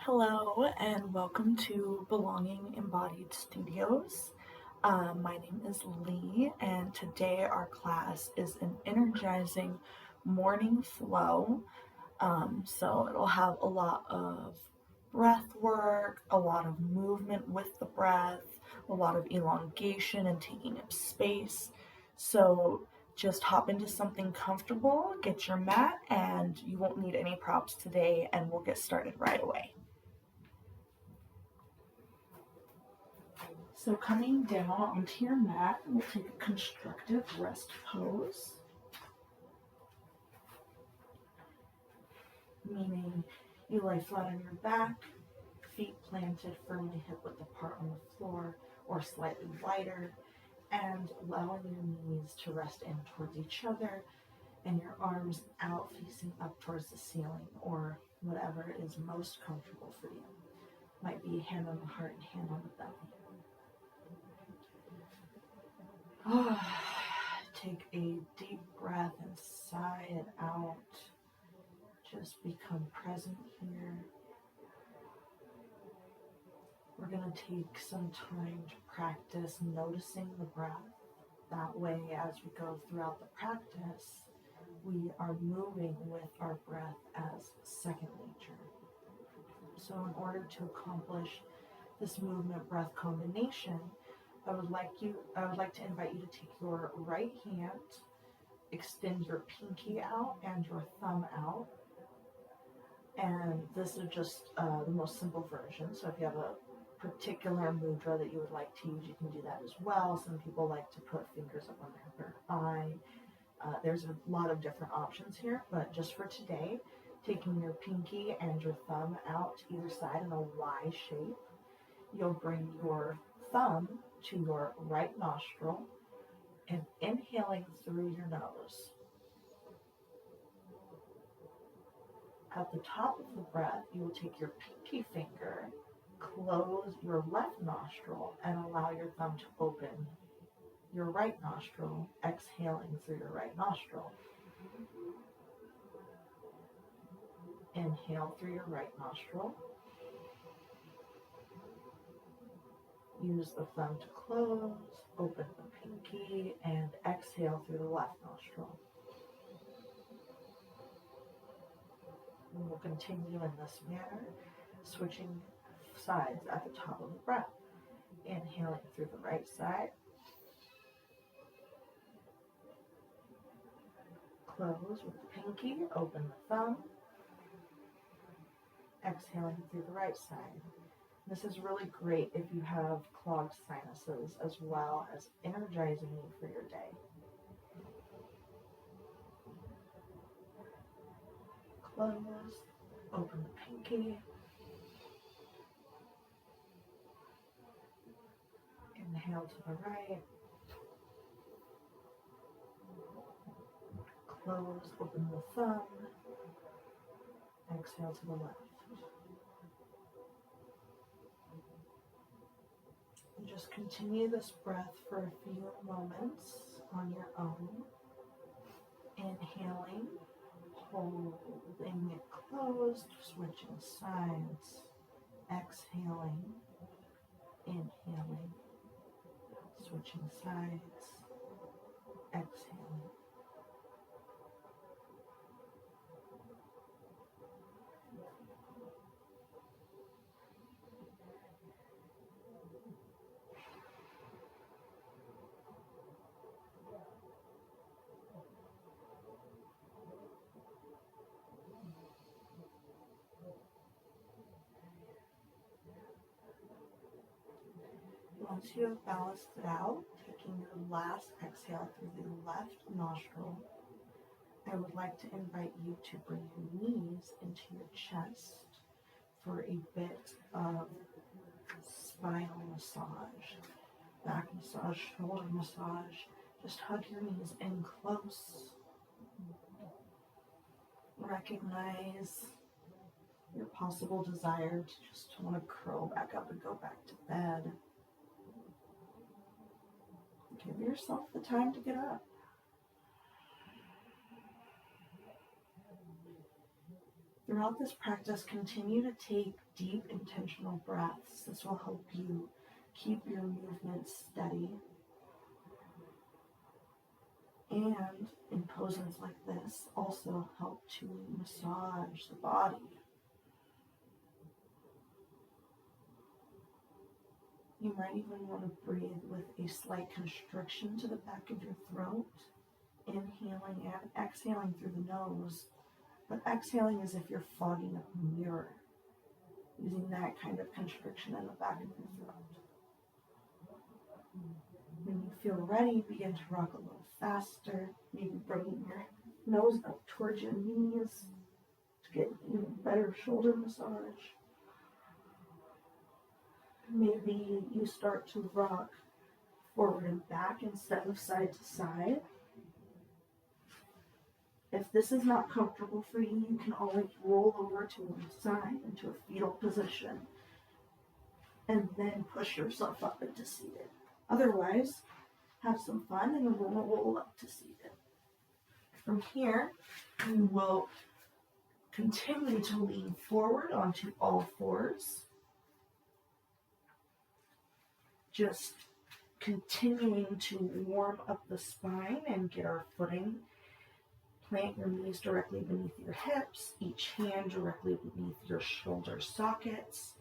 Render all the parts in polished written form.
Hello and welcome to Belonging Embodied Studios. My name is Lee, and today our class is an energizing morning flow. So it'll have a lot of breath work, a lot of movement with the breath, a lot of elongation and taking up space. So just hop into something comfortable, get your mat, and you won't need any props today, and we'll get started right away. So coming down onto your mat, we'll take a constructive rest pose, meaning you lay flat on your back, feet planted firmly hip width apart on the floor or slightly wider, and allowing your knees to rest in towards each other and your arms out facing up towards the ceiling or whatever is most comfortable for you. Might be hand on the heart and hand on the belly. Take a deep breath and sigh it out. Just become present here. We're going to take some time to practice noticing the breath. That way, as we go throughout the practice, we are moving with our breath as second nature. So in order to accomplish this movement breath combination, I would like to invite you to take your right hand, extend your pinky out and your thumb out. And this is just the most simple version. So if you have a particular mudra that you would like to use, you can do that as well. Some people like to put fingers up on their third eye. There's a lot of different options here, but just for today, taking your pinky and your thumb out to either side in a Y shape, you'll bring your thumb to your right nostril and inhaling through your nose. At the top of the breath, you will take your pinky finger, close your left nostril, and allow your thumb to open your right nostril, exhaling through your right nostril. Inhale through your right nostril. Use the thumb to close, open the pinky, and exhale through the left nostril. And we'll continue in this manner, switching sides at the top of the breath. Inhaling through the right side. Close with the pinky, open the thumb. Exhaling through the right side. This is really great if you have clogged sinuses as well as energizing you for your day. Close, open the pinky. Inhale to the right. Close, open the thumb. Exhale to the left. And just continue this breath for a few moments on your own. Inhaling, holding it closed, switching sides. Exhaling, inhaling, switching sides, exhaling. Once you have balanced it out, taking your last exhale through the left nostril, I would like to invite you to bring your knees into your chest for a bit of spinal massage, back massage, shoulder massage. Just hug your knees in close. Recognize your possible desire to just want to curl back up and go back to bed. Give yourself the time to get up. Throughout this practice, continue to take deep, intentional breaths. This will help you keep your movements steady. And in poses like this, also help to massage the body. You might even want to breathe with a slight constriction to the back of your throat, inhaling and exhaling through the nose, but exhaling as if you're fogging up a mirror, using that kind of constriction in the back of your throat. When you feel ready, begin to rock a little faster, maybe bringing your nose up towards your knees to get even better shoulder massage. Maybe you start to rock forward and back instead of side to side. If this is not comfortable for you, you can always roll over to one side into a fetal position and then push yourself up into seated. Otherwise, have some fun and roll up to seated. From here, you will continue to lean forward onto all fours, just continuing to warm up the spine and get our footing. Plant your knees directly beneath your hips, each hand directly beneath your shoulder sockets,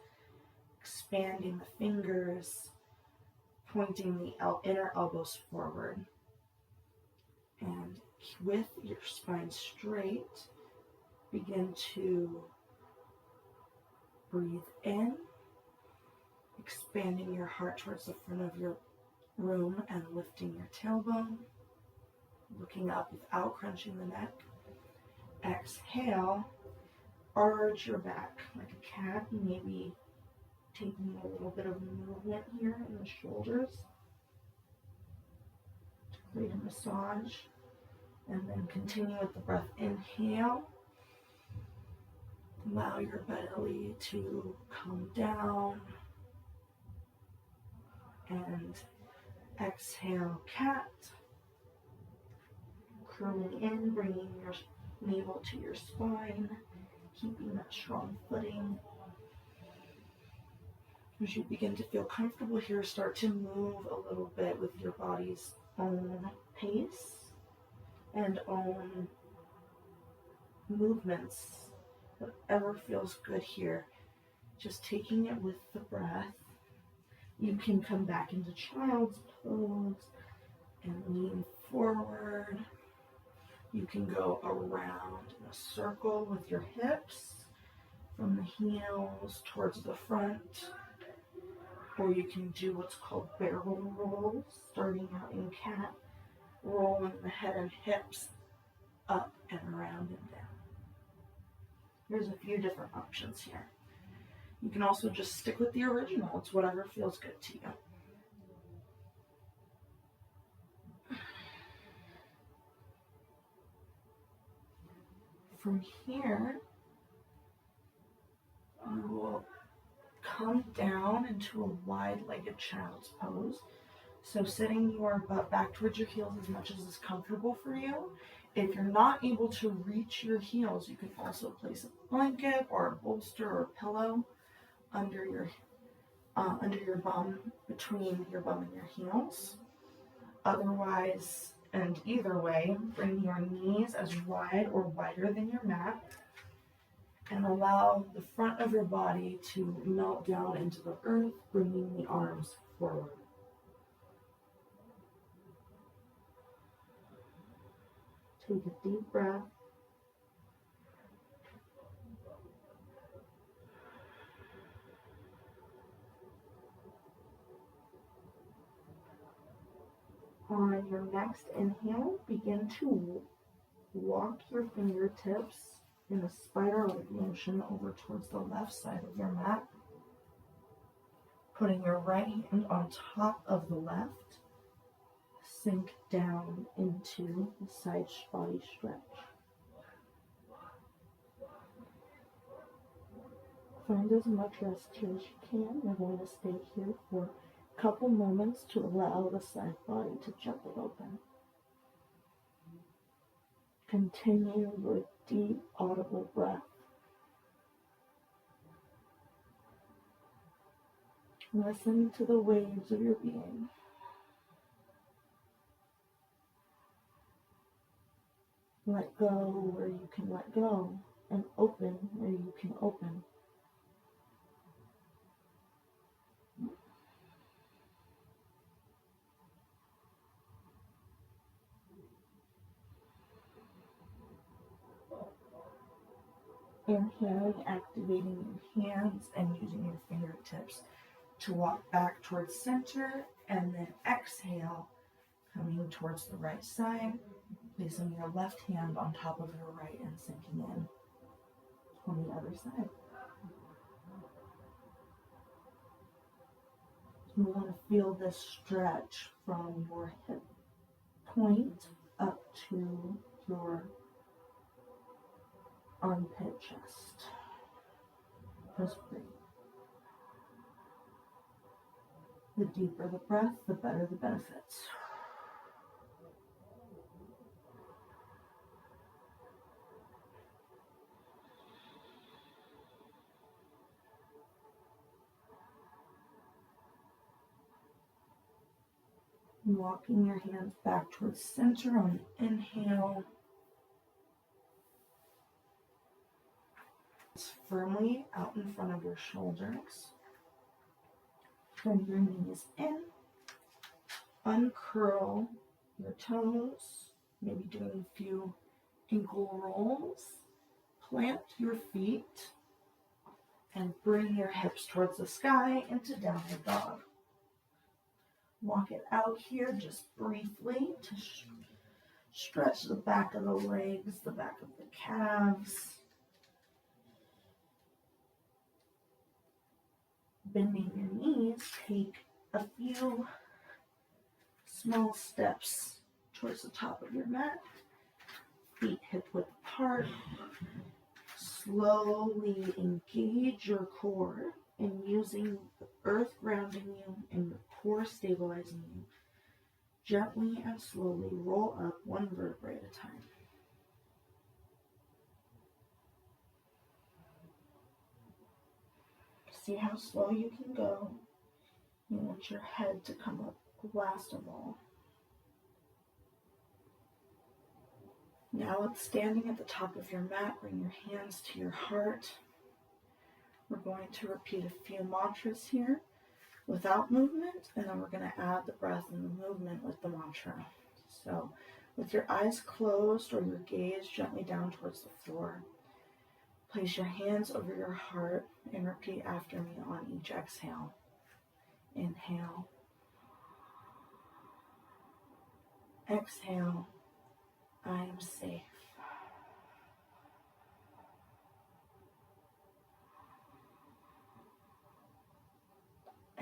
expanding the fingers, pointing the inner elbows forward. And with your spine straight, begin to breathe in, expanding your heart towards the front of your room and lifting your tailbone, looking up without crunching the neck. Exhale, arch your back like a cat, maybe taking a little bit of movement here in the shoulders to create a massage. And then continue with the breath. Inhale. Allow your belly to come down. And exhale, cat. Curling in, bringing your navel to your spine, keeping that strong footing. As you begin to feel comfortable here, start to move a little bit with your body's own pace and own movements. Whatever feels good here. Just taking it with the breath. You can come back into child's pose and lean forward. You can go around in a circle with your hips from the heels towards the front. Or you can do what's called barrel rolls, starting out in cat, rolling the head and hips up and around and down. There's a few different options here. You can also just stick with the original. It's whatever feels good to you. From here, you will come down into a wide-legged child's pose. So sitting your butt back towards your heels as much as is comfortable for you. If you're not able to reach your heels, you can also place a blanket or a bolster or a pillow under your bum, between your bum and your heels. Otherwise, and either way, bring your knees as wide or wider than your mat and allow the front of your body to melt down into the earth, bringing the arms forward. Take a deep breath. On your next inhale, begin to walk your fingertips in a spider-like motion over towards the left side of your mat. Putting your right hand on top of the left, sink down into the side body stretch. Find as much rest here as you can. We're going to stay here for a couple moments to allow the side body to gently open. Continue with deep, audible breath. Listen to the waves of your being. Let go where you can let go, and open where you can open. Inhaling, activating your hands and using your fingertips to walk back towards center, and then exhale, coming towards the right side, placing your left hand on top of your right and sinking in on the other side. You want to feel this stretch from your hip point up to your armpit chest. Just breathe. The deeper the breath, the better the benefits. Walking your hands back towards center on the inhale. Firmly out in front of your shoulders. Bring your knees in. Uncurl your toes. Maybe doing a few ankle rolls. Plant your feet and bring your hips towards the sky into downward dog. Walk it out here just briefly to stretch the back of the legs, the back of the calves. Bending your knees, take a few small steps towards the top of your mat. Feet hip width apart. Slowly engage your core in using the earth grounding you and your core stabilizing you. Gently and slowly roll up one vertebrae at a time. See how slow you can go. You want your head to come up last of all. Now, standing at the top of your mat, bring your hands to your heart. We're going to repeat a few mantras here without movement, and then we're going to add the breath and the movement with the mantra. So, with your eyes closed or your gaze gently down towards the floor, place your hands over your heart and repeat after me on each exhale. Inhale. Exhale. I am safe.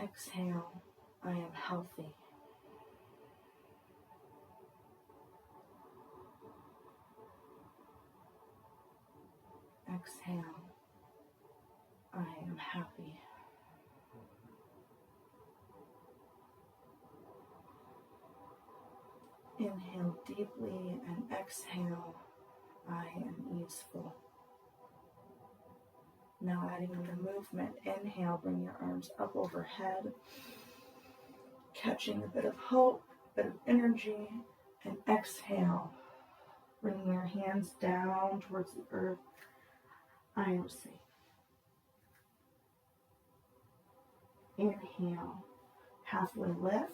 Exhale. I am healthy. Exhale. I am happy. Inhale deeply and exhale. I am easeful. Now adding the movement. Inhale, bring your arms up overhead, catching a bit of hope, a bit of energy, and exhale, bringing your hands down towards the earth. I am safe. Inhale, halfway lift.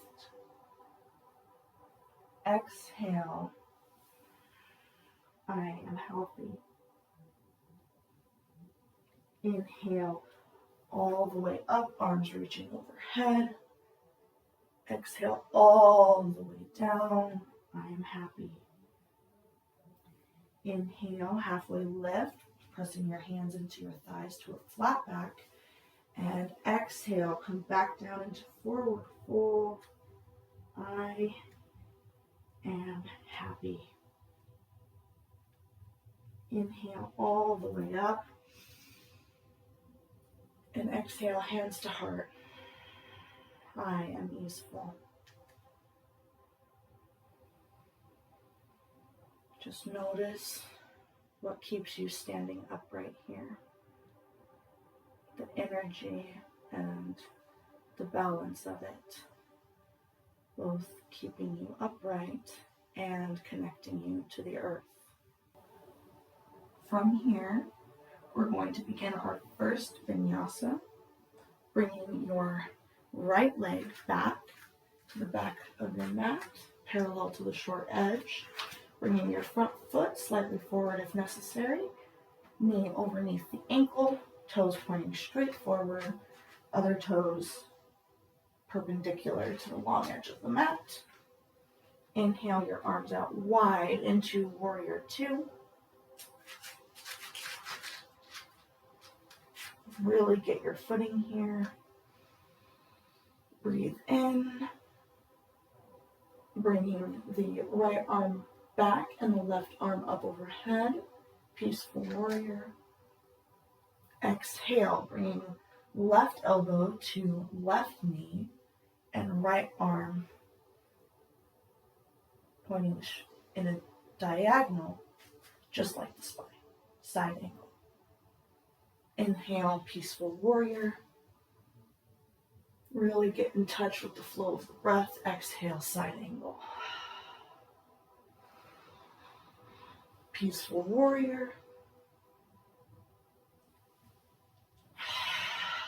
Exhale, I am healthy. Inhale, all the way up, arms reaching overhead. Exhale, all the way down. I am happy. Inhale, halfway lift, pressing your hands into your thighs to a flat back. And exhale, come back down into forward fold. I am happy. Inhale all the way up. And exhale, hands to heart. I am easeful. Just notice what keeps you standing upright here. The energy and the balance of it, both keeping you upright and connecting you to the earth. From here, we're going to begin our first vinyasa, bringing your right leg back to the back of your mat, parallel to the short edge, bringing your front foot slightly forward if necessary, knee underneath the ankle, toes pointing straight forward, other toes perpendicular to the long edge of the mat. Inhale your arms out wide into warrior two. Really get your footing here. Breathe in, bringing the right arm back and the left arm up overhead. Peaceful warrior. Exhale, bringing left elbow to left knee and right arm pointing in a diagonal, just like the spine, side angle. Inhale, peaceful warrior. Really get in touch with the flow of the breath. Exhale, side angle. Peaceful warrior.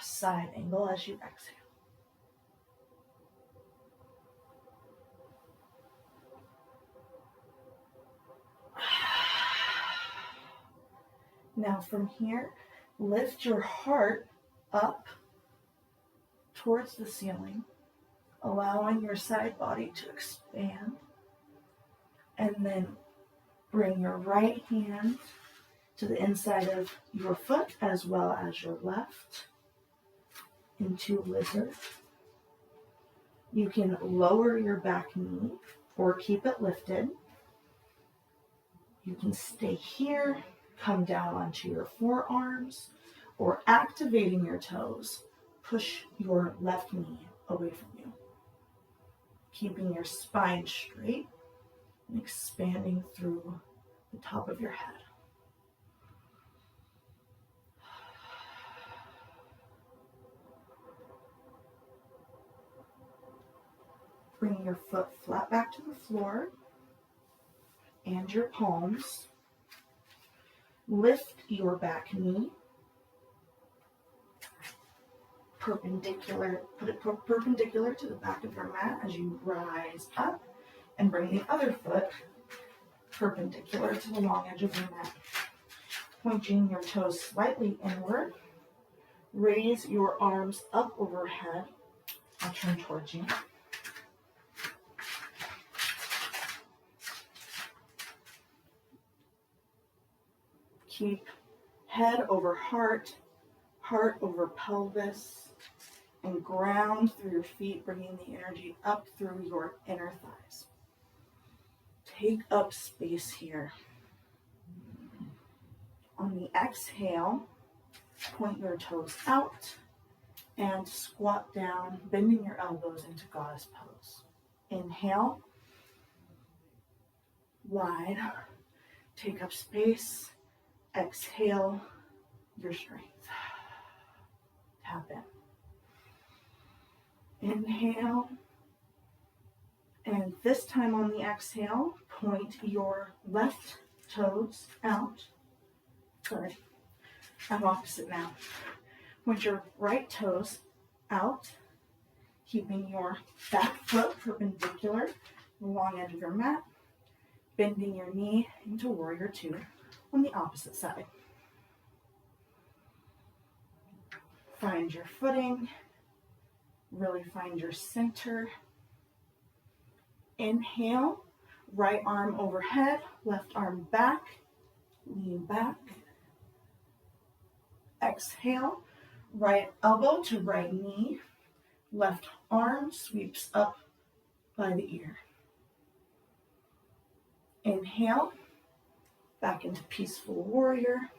Side angle as you exhale. Now from here, lift your heart up towards the ceiling, allowing your side body to expand. And then bring your right hand to the inside of your foot as well as your left into lizard. You can lower your back knee or keep it lifted. You can stay here, come down onto your forearms, or activating your toes, push your left knee away from you, keeping your spine straight and expanding through the top of your head. Bring your foot flat back to the floor and your palms. Lift your back knee perpendicular, put it perpendicular to the back of your mat as you rise up, and bring the other foot perpendicular to the long edge of your mat. Pointing your toes slightly inward. Raise your arms up overhead. I'll turn towards you. Keep head over heart, heart over pelvis, and ground through your feet, bringing the energy up through your inner thighs. Take up space here. On the exhale, point your toes out and squat down, bending your elbows into goddess pose. Inhale, wide, take up space. Exhale your strength. Tap in. Inhale. And this time on the exhale, point your left toes out. Sorry, I'm opposite now. Point your right toes out, keeping your back foot perpendicular to the long edge of your mat, bending your knee into warrior two on the opposite side. Find your footing, really find your center. Inhale, right arm overhead, left arm back, lean back. Exhale, right elbow to right knee, left arm sweeps up by the ear. Inhale, back into peaceful warrior.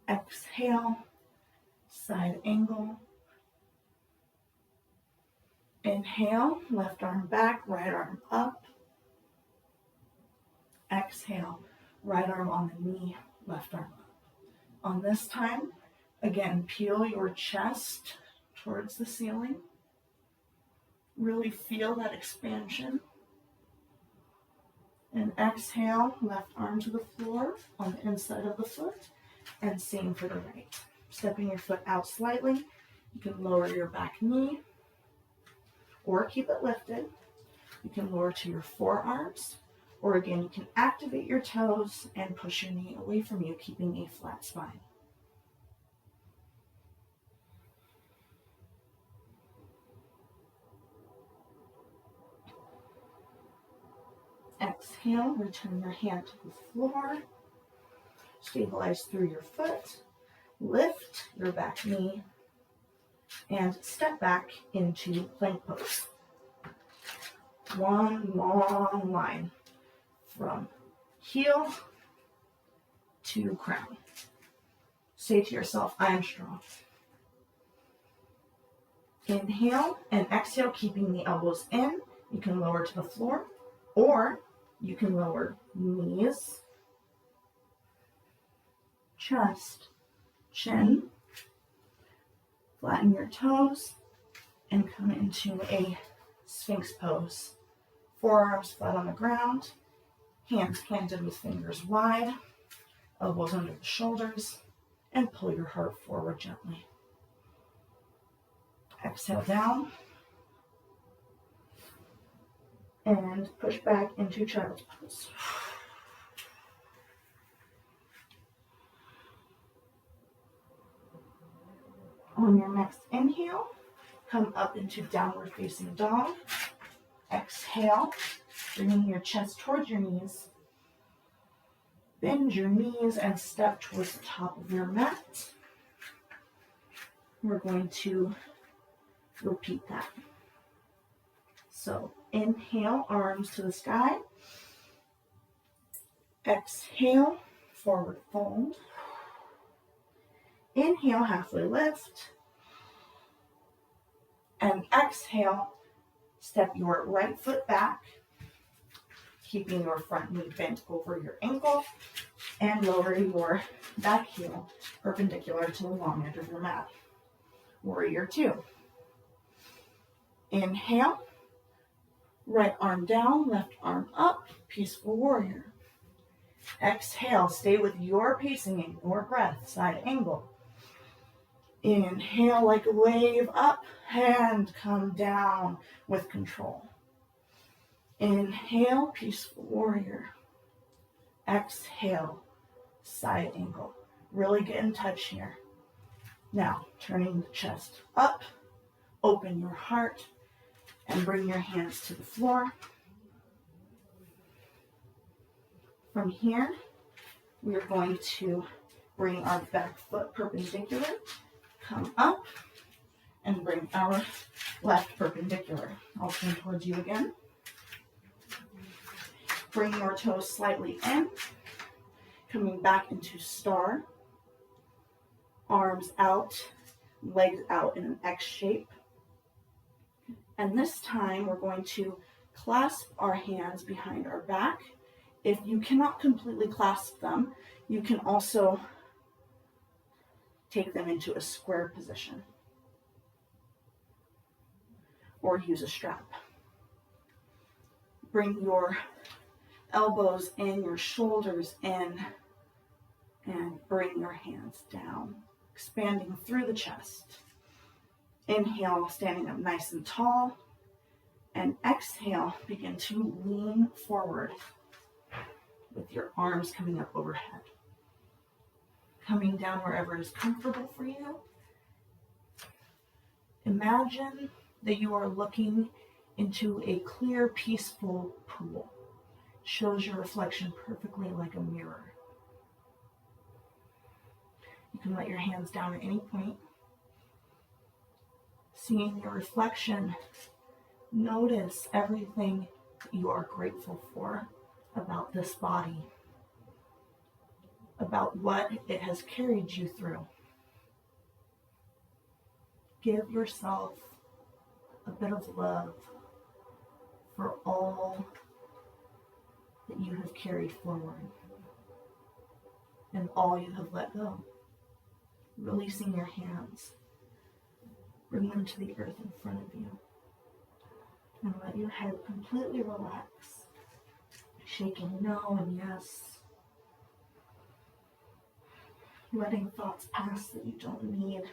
Exhale, side angle. Inhale, left arm back, right arm up. Exhale, right arm on the knee, left arm up. On this time, again, peel your chest towards the ceiling. Really feel that expansion. And exhale, left arm to the floor on the inside of the foot, and same for the right. Stepping your foot out slightly, you can lower your back knee or keep it lifted. You can lower to your forearms, or again, you can activate your toes and push your knee away from you, keeping a flat spine. Exhale, return your hand to the floor. Stabilize through your foot. Lift your back knee and step back into plank pose. One long line from heel to crown. Say to yourself, I am strong. Inhale and exhale, keeping the elbows in. You can lower to the floor, or you can lower knees, chest, chin, flatten your toes, and come into a Sphinx pose. Forearms flat on the ground, hands planted with fingers wide, elbows under the shoulders, and pull your heart forward gently. Exhale down, and push back into child's pose. On your next inhale, come up into downward facing dog. Exhale, bringing your chest towards your knees. Bend your knees and step towards the top of your mat. We're going to repeat that. So inhale, arms to the sky. Exhale, forward fold. Inhale, halfway lift. And exhale, step your right foot back, keeping your front knee bent over your ankle, and lower your back heel perpendicular to the long edge of your mat. Warrior two. Inhale, right arm down, left arm up, peaceful warrior. Exhale, stay with your pacing and your breath, side angle. Inhale like a wave up, and come down with control. Inhale, peaceful warrior. Exhale, side angle. Really get in touch here. Now, turning the chest up, open your heart, and bring your hands to the floor. From here, we are going to bring our back foot perpendicular, come up, and bring our left perpendicular. I'll turn towards you again. Bring your toes slightly in, coming back into star. Arms out, legs out in an X shape. And this time we're going to clasp our hands behind our back. If you cannot completely clasp them, you can also take them into a square position or use a strap. Bring your elbows in, your shoulders in, and bring your hands down, expanding through the chest. Inhale, standing up nice and tall, and exhale, begin to lean forward with your arms coming up overhead. Coming down wherever is comfortable for you. Imagine that you are looking into a clear, peaceful pool. It shows your reflection perfectly like a mirror. You can let your hands down at any point. Seeing your reflection, notice everything that you are grateful for about this body, about what it has carried you through. Give yourself a bit of love for all that you have carried forward and all you have let go. Releasing your hands, Bring them to the earth in front of you. And let your head completely relax. Shaking no and yes. Letting thoughts pass that you don't need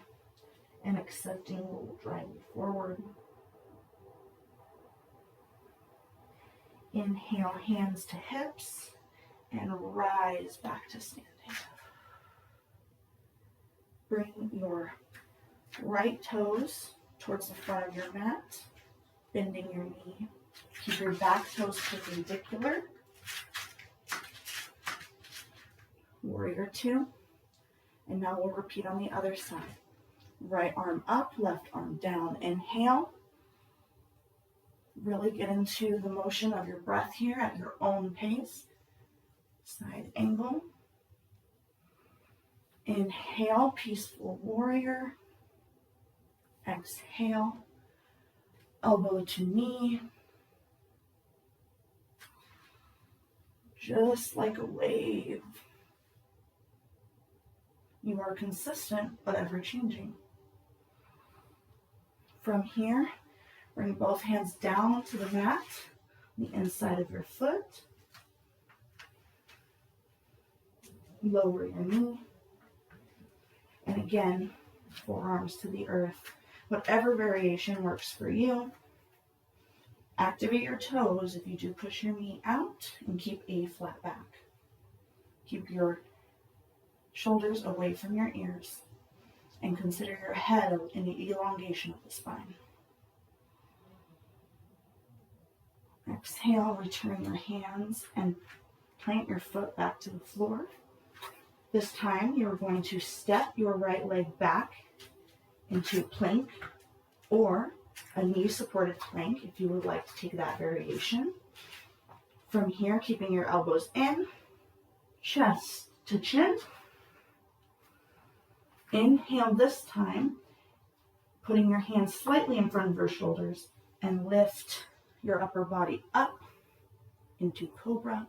and accepting what will drive you forward. Inhale, hands to hips, and rise back to standing. Bring your right toes towards the front of your mat, bending your knee. Keep your back toes perpendicular. Warrior two. And now we'll repeat on the other side. Right arm up, left arm down. Inhale. Really get into the motion of your breath here at your own pace. Side angle. Inhale, peaceful warrior. Exhale, elbow to knee. Just like a wave. You are consistent, but ever changing. From here, bring both hands down to the mat, the inside of your foot. Lower your knee. And again, forearms to the earth. Whatever variation works for you. Activate your toes if you do push your knee out and keep a flat back. Keep your shoulders away from your ears and consider your head in the elongation of the spine. Exhale, return your hands and plant your foot back to the floor. This time you're going to step your right leg back into plank or a knee supported plank if you would like to take that variation. From here, keeping your elbows in, chest to chin. Inhale this time, putting your hands slightly in front of your shoulders and lift your upper body up into cobra,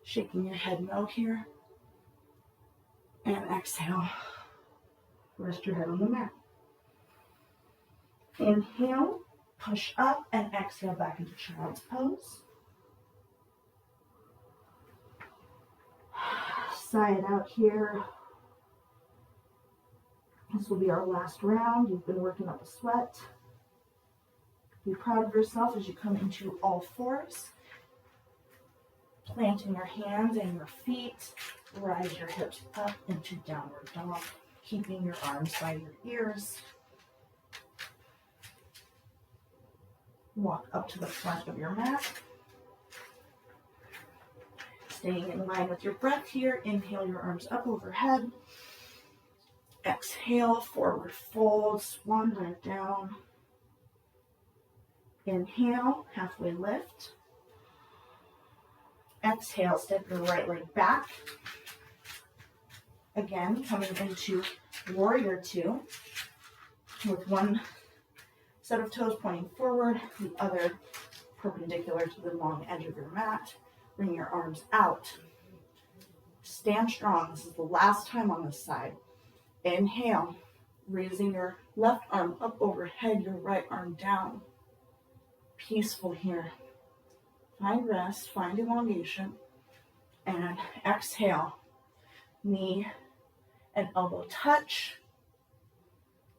shaking your head no here. And exhale, rest your head on the mat. Inhale, push up and exhale back into child's pose. Sigh it out here. This will be our last round. You've been working up a sweat. Be proud of yourself as you come into all fours. Planting your hands and your feet. Rise your hips up into downward dog. Keeping your arms by your ears. Walk up to the front of your mat. Staying in line with your breath here. Inhale your arms up overhead. Exhale, forward fold, swan dive down. Inhale, halfway lift. Exhale, step your right leg back. Again, coming into warrior two with one set of toes pointing forward, the other perpendicular to the long edge of your mat. Bring your arms out. Stand strong. This is the last time on this side. Inhale, raising your left arm up overhead, your right arm down. Peaceful here. Find rest, find elongation. And exhale, knee and elbow touch.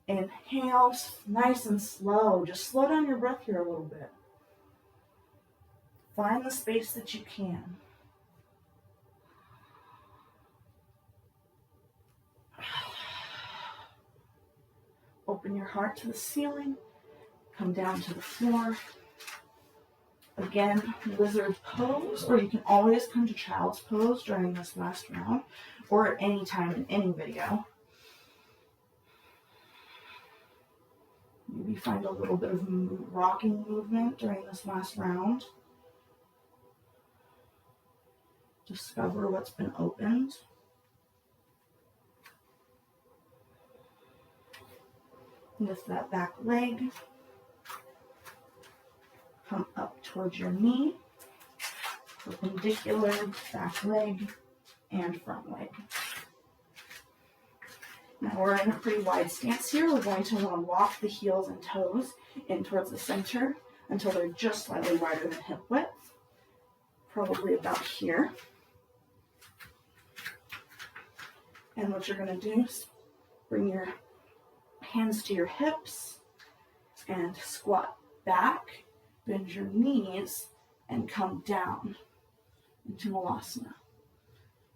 Inhale, nice and slow. Just slow down your breath here a little bit. Find the space that you can. Open your heart to the ceiling. Come down to the floor. Again, lizard pose, or you can always come to child's pose during this last round, or at any time in any video. Maybe find a little bit of rocking movement during this last round. Discover what's been opened. Lift that back leg. Come up towards your knee. Perpendicular back leg and front leg. Now we're in a pretty wide stance here. We're going to want to walk the heels and toes in towards the center until they're just slightly wider than hip width, probably about here. And what you're going to do is bring your hands to your hips and squat back, bend your knees, and come down into Malasana.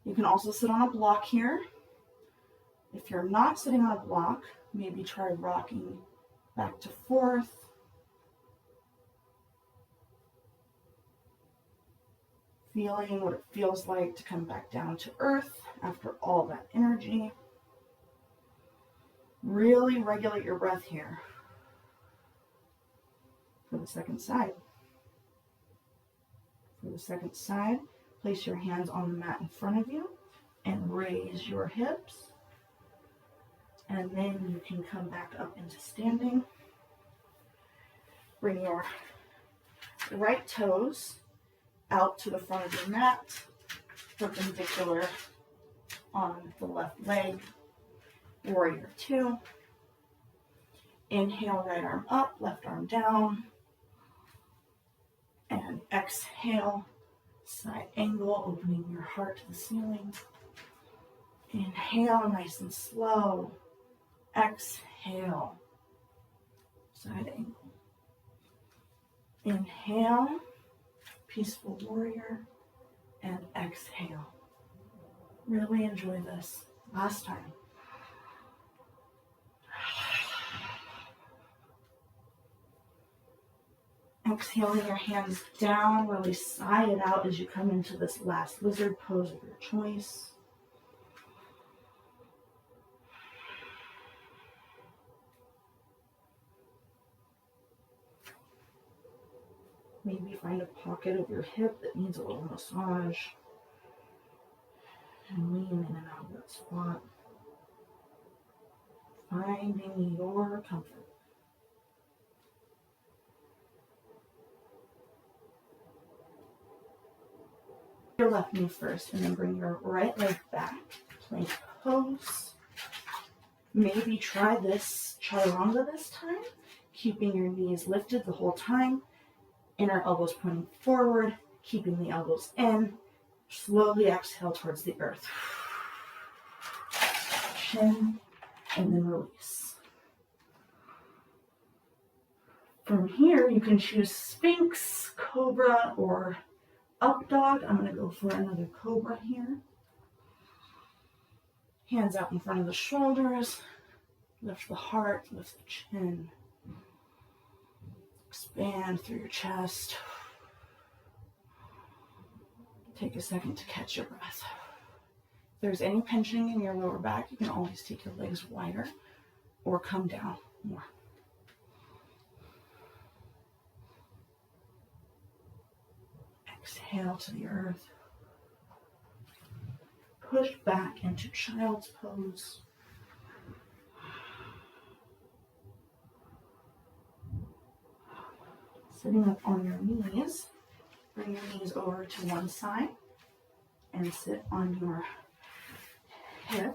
You can also sit on a block here. If you're not sitting on a block, maybe try rocking back to forth. Feeling what it feels like to come back down to earth after all that energy. Really regulate your breath here. For the second side. For the second side, place your hands on the mat in front of you and raise your hips. And then you can come back up into standing. Bring your right toes out to the front of your mat, perpendicular on the left leg. Warrior 2. Inhale, right arm up, left arm down. And exhale, side angle, opening your heart to the ceiling. Inhale, nice and slow. Exhale, side angle. Inhale, peaceful warrior, and exhale. Really enjoy this. Last time. Exhaling your hands down, really sigh it out as you come into this last lizard pose of your choice. Maybe find a pocket of your hip that needs a little massage. And lean in and out of that spot. Finding your comfort. Your left knee first, and then bring your right leg back. Plank pose. Maybe try this chaturanga this time, keeping your knees lifted the whole time. Inner elbows pointing forward, keeping the elbows in. Slowly exhale towards the earth. Chin, and then release. From here, you can choose Sphinx, Cobra, or Up Dog. I'm going to go for another Cobra here. Hands out in front of the shoulders. Lift the heart, lift the chin. Expand through your chest. Take a second to catch your breath. If there's any pinching in your lower back, you can always take your legs wider or come down more. Exhale to the earth. Push back into child's pose. Sitting up on your knees, bring your knees over to one side and sit on your hip,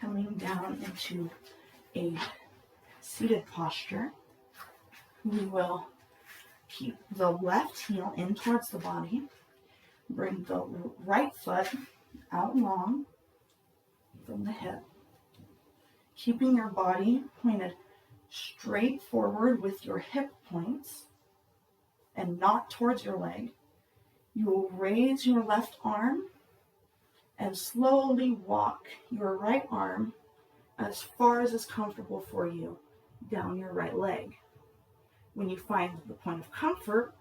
coming down into a seated posture. We will keep the left heel in towards the body. Bring the right foot out long from the hip, keeping your body pointed straight forward with your hip points and not towards your leg. You will raise your left arm and slowly walk your right arm as far as is comfortable for you down your right leg. When you find the point of comfort,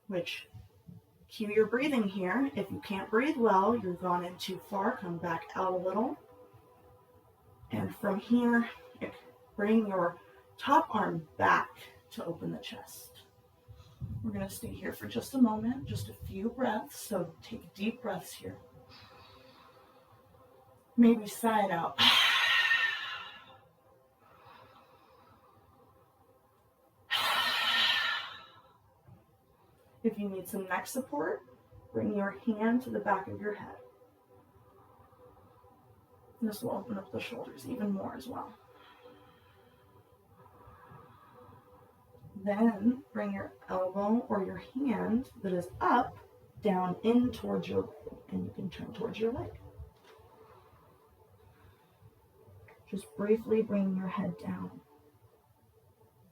which cue your breathing here. If you can't breathe well, you've gone in too far, come back out a little. And from here, bring your top arm back to open the chest. We're going to stay here for just a moment, just a few breaths. So take deep breaths here. Maybe sigh it out. If you need some neck support, bring your hand to the back of your head. This will open up the shoulders even more as well. Then bring your elbow or your hand that is up down in towards your leg, and you can turn towards your leg. Just briefly bring your head down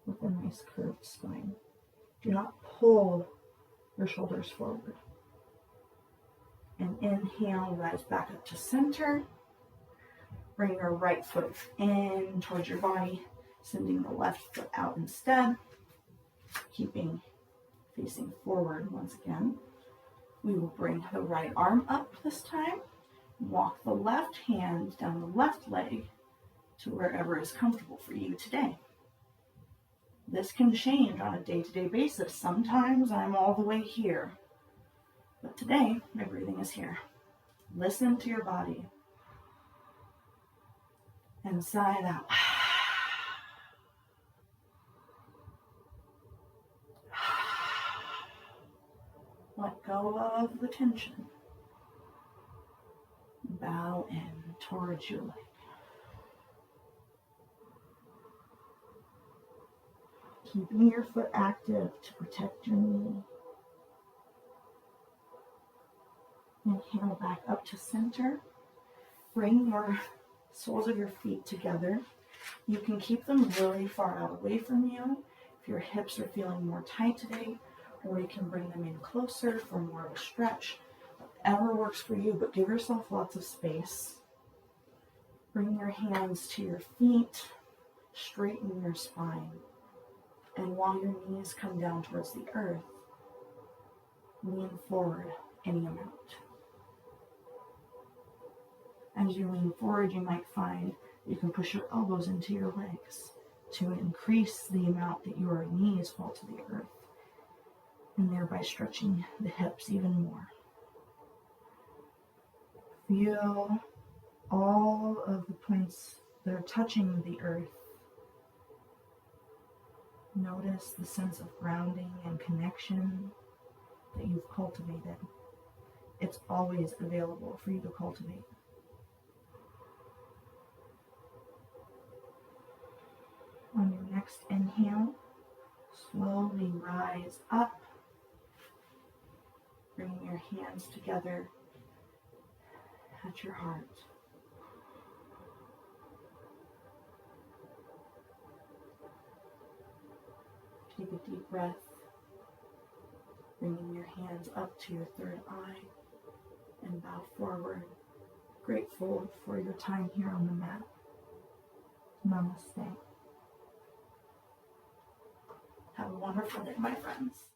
with a nice curved spine. Do not pull your shoulders forward. And inhale, rise back up to center. Bring your right foot in towards your body, sending the left foot out instead. Keeping facing forward once again. We will bring the right arm up this time. Walk the left hand down the left leg to wherever is comfortable for you today. This can change on a day-to-day basis. Sometimes I'm all the way here, but today my breathing is here. Listen to your body and sigh it out. Let go of the tension. Bow in towards your leg. Keeping your foot active to protect your knee. Inhale back up to center. Bring your soles of your feet together. You can keep them really far out away from you if your hips are feeling more tight today, or you can bring them in closer for more of a stretch. Whatever works for you, but give yourself lots of space. Bring your hands to your feet, straighten your spine. And while your knees come down towards the earth, lean forward any amount. As you lean forward, you might find you can push your elbows into your legs to increase the amount that your knees fall to the earth, and thereby stretching the hips even more. Feel all of the points that are touching the earth. Notice the sense of grounding and connection that you've cultivated. It's always available for you to cultivate. On your next inhale, slowly rise up. Bring your hands together at your heart. Take a deep breath, bringing your hands up to your third eye and bow forward, grateful for your time here on the mat. Namaste. Have a wonderful day, my friends.